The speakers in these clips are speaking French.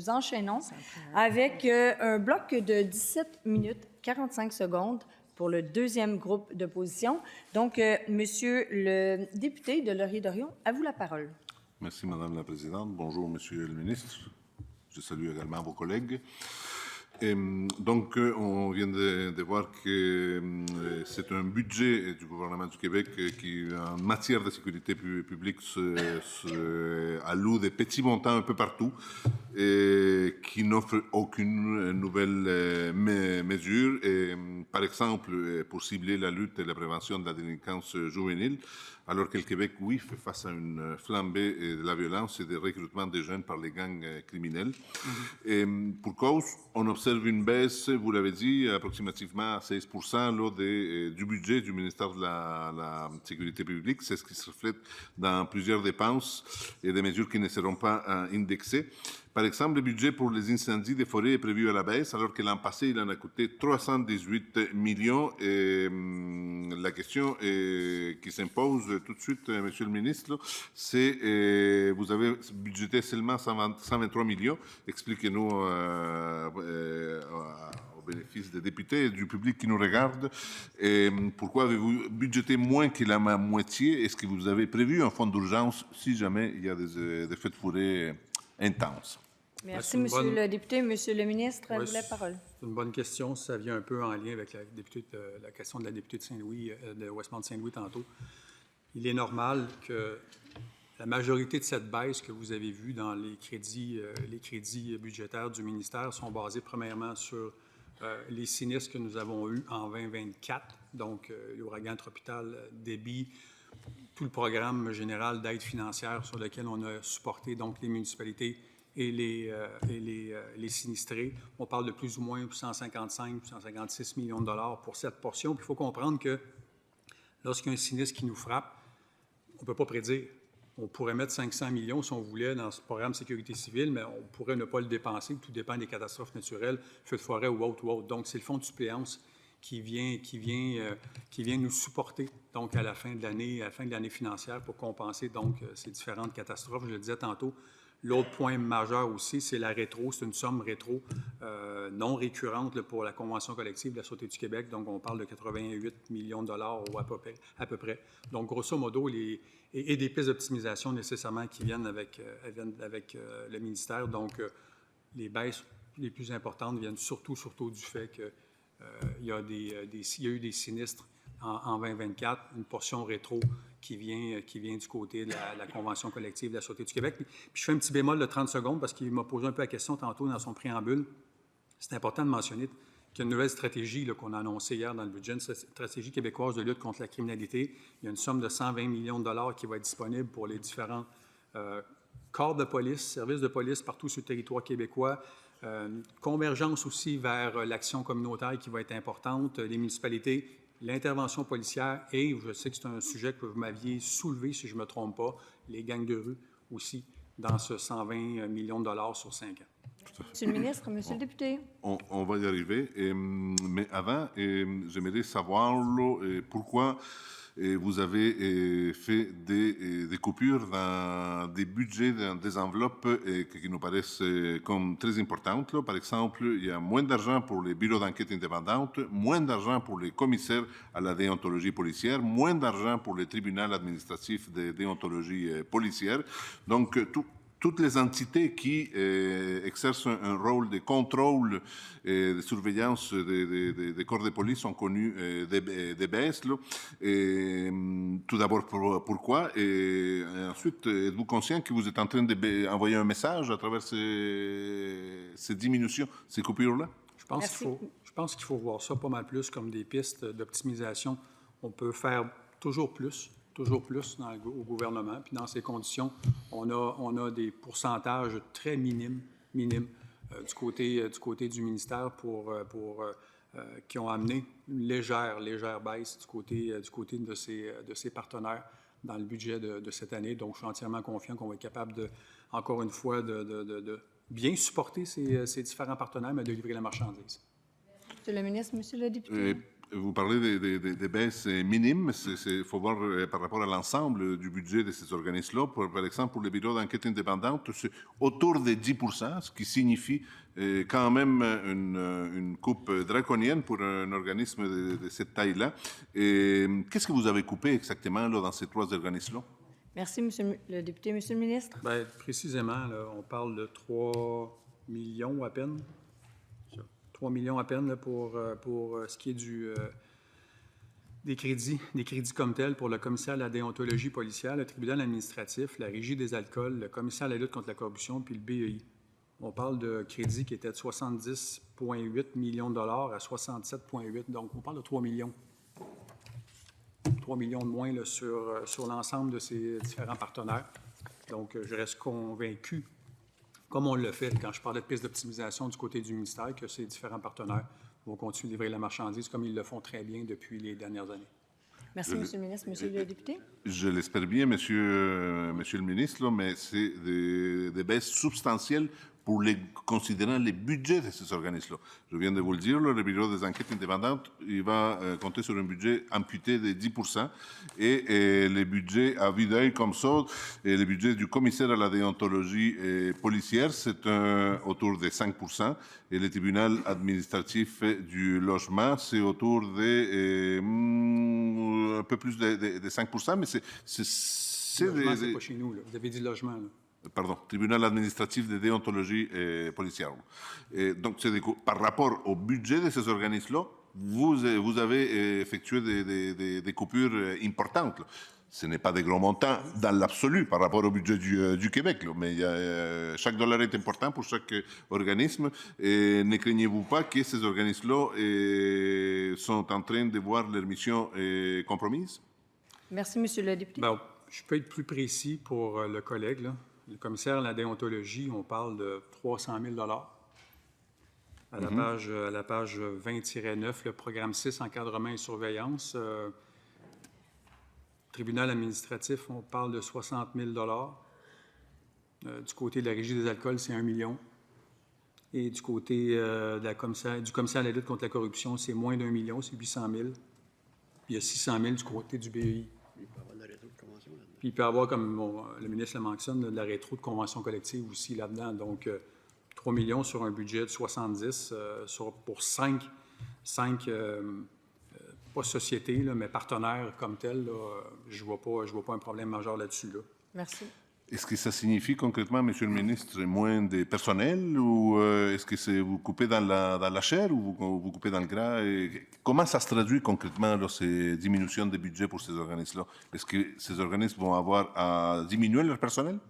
Nous enchaînons avec un bloc de 17 minutes 45 secondes pour le deuxième groupe d'opposition. Donc, Monsieur le député de Laurier-Dorion, à vous la parole. Merci, Madame la Présidente. Bonjour, Monsieur le ministre. Je salue également vos collègues. Donc, on vient de voir que c'est un budget du gouvernement du Québec qui, en matière de sécurité publique, alloue des petits montants un peu partout et qui n'offre aucune nouvelle mesure. Par exemple, pour cibler la lutte et la prévention de la délinquance juvénile, alors que le Québec, oui, fait face à une flambée de la violence et des recrutements des jeunes par les gangs criminels. Et pour cause, on observe une baisse, vous l'avez dit, approximativement à 16% du budget du ministère de la Sécurité publique. C'est ce qui se reflète dans plusieurs dépenses et des mesures qui ne seront pas indexées. Par exemple, le budget pour les incendies des forêts est prévu à la baisse, alors que l'an passé, il en a coûté 318 millions. Et la question qui s'impose tout de suite, Monsieur le ministre, c'est vous avez budgété seulement 123 millions. Expliquez-nous au bénéfice des députés et du public qui nous regarde, pourquoi avez-vous budgété moins que la moitié? Est-ce que vous avez prévu un fonds d'urgence si jamais il y a des feux de forêt intense? Merci, Monsieur le député. Monsieur le ministre, à vous la parole. C'est une bonne question. Ça vient un peu en lien avec la question de la députée de Saint-Louis, de Westmount-Saint-Louis tantôt. Il est normal que la majorité de cette baisse que vous avez vue dans les crédits budgétaires du ministère sont basés premièrement sur les sinistres que nous avons eus en 2024, donc l'ouragan tropical Debby, tout le programme général d'aide financière sur lequel on a supporté donc les municipalités et les sinistrés. On parle de plus ou moins 155, 156 millions de dollars pour cette portion. Puis il faut comprendre que lorsqu'il y a un sinistre qui nous frappe, on ne peut pas prédire. On pourrait mettre 500 millions si on voulait dans ce programme sécurité civile, mais on pourrait ne pas le dépenser. Tout dépend des catastrophes naturelles, feux de forêt ou autre. Donc, c'est le fonds de suppléance qui vient nous supporter donc à la fin de l'année financière pour compenser donc ces différentes catastrophes. Je le disais tantôt. L'autre point majeur aussi, c'est la rétro. C'est une somme rétro non récurrente pour la Convention collective de la Sûreté du Québec. Donc, on parle de 88 millions de dollars ou à peu près. Donc, grosso modo, et des pistes d'optimisation nécessairement qui viennent avec le ministère. Donc, les baisses les plus importantes viennent surtout du fait qu'il y a eu des sinistres en 2024, une portion rétro qui vient du côté de la Convention collective de la Sûreté du Québec. Puis je fais un petit bémol de 30 secondes parce qu'il m'a posé un peu la question tantôt dans son préambule. C'est important de mentionner qu'il y a une nouvelle stratégie qu'on a annoncée hier dans le budget, une stratégie québécoise de lutte contre la criminalité. Il y a une somme de 120 millions de dollars qui va être disponible pour les différents corps de police, services de police partout sur le territoire québécois. Convergence aussi vers l'action communautaire qui va être importante, les municipalités, l'intervention policière et, je sais que c'est un sujet que vous m'aviez soulevé, si je ne me trompe pas, les gangs de rue aussi, dans ce 120 millions de dollars sur 5 ans. Monsieur le ministre, Monsieur le député. On va y arriver. Mais avant, j'aimerais savoir pourquoi vous avez fait des coupures dans des budgets, dans des enveloppes qui nous paraissent comme très importantes. Par exemple, il y a moins d'argent pour les bureaux d'enquête indépendantes, moins d'argent pour les commissaires à la déontologie policière, moins d'argent pour les tribunaux administratifs de déontologie policière. Donc, toutes les entités qui exercent un rôle de contrôle et de surveillance des corps de police ont connu des baisses. Tout d'abord, pourquoi? Et ensuite, êtes-vous conscient que vous êtes en train d'envoyer un message à travers ces diminutions, ces coupures-là? Je pense qu'il faut voir ça pas mal plus comme des pistes d'optimisation. On peut faire toujours plus au gouvernement. Puis dans ces conditions, on a des pourcentages très minimes du côté du ministère qui ont amené une légère baisse du côté de ses partenaires dans le budget de cette année. Donc, je suis entièrement confiant qu'on va être capable, encore une fois, de bien supporter ces différents partenaires, mais de livrer la marchandise. Monsieur le ministre, Monsieur le député. Vous parlez des baisses minimes. Il faut voir par rapport à l'ensemble du budget de ces organismes-là. Par exemple, pour les bureaux d'enquête indépendante, c'est autour de 10%, ce qui signifie quand même une coupe draconienne pour un organisme de cette taille-là. Qu'est-ce que vous avez coupé exactement là, dans ces 3 organismes-là? Merci, Monsieur le député. Monsieur le ministre? Bien, précisément, là, on parle de 3 millions à peine. 3 millions à peine là, pour ce qui est des crédits comme tels pour le commissaire à la déontologie policière, le tribunal administratif, la régie des alcools, le commissaire à la lutte contre la corruption, puis le BEI. On parle de crédits qui étaient de 70,8 millions de dollars à 67,8. Donc, on parle de 3 millions. 3 millions de moins là, sur l'ensemble de ces différents partenaires. Donc, je reste convaincu, comme on l'a fait quand je parlais de piste d'optimisation du côté du ministère, que ces différents partenaires vont continuer de livrer la marchandise comme ils le font très bien depuis les dernières années. Merci, Monsieur le ministre. Monsieur le député? Je l'espère bien, monsieur le ministre, là, mais c'est des baisses substantielles pour considérant les budgets de ces organismes-là. Je viens de vous le dire, là, le bureau des enquêtes indépendantes, il va compter sur un budget amputé de 10%, et les budgets à vue d'œil comme ça, et les budgets du commissaire à la déontologie policière, c'est autour de 5%, et le tribunal administratif du logement, c'est autour de un peu plus de 5%, mais c'est Logement, c'est pas chez nous, là. Vous avez dit logement, là. Pardon, tribunal administratif de déontologie policière. Et donc, par rapport au budget de ces organismes-là, vous avez effectué des coupures importantes. Là. Ce n'est pas des gros montants dans l'absolu par rapport au budget du Québec, là, mais chaque dollar est important pour chaque organisme. Et ne craignez-vous pas que ces organismes-là sont en train de voir leur mission compromise? Merci, Monsieur le député. Bien, je peux être plus précis pour le collègue, là. Le commissaire à la déontologie, on parle de 300 000 à la page 20-9, le programme 6, encadrement et surveillance. Tribunal administratif, on parle de 60 000 du côté de la régie des alcools, c'est 1 million. Et du côté du commissaire à la lutte contre la corruption, c'est moins d'1 million, c'est 800 000. Puis il y a 600 000 du côté du BEI. Puis il peut y avoir, comme le ministre le mentionne, de la rétro de convention collective aussi là-dedans. Donc, 3 millions sur un budget de 70 pour 5 pas sociétés, là, mais partenaires comme tels. Là, je vois pas un problème majeur là-dessus. Là. Merci. Est-ce que ça signifie concrètement, Monsieur le ministre, moins de personnel ou est-ce que vous coupez dans la chair ou vous coupez dans le gras? Comment ça se traduit concrètement, là, ces diminutions de budget pour ces organismes-là? Est-ce que ces organismes vont avoir à diminuer leur personnel?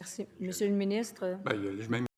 Merci. Monsieur le ministre? Bien, il y a même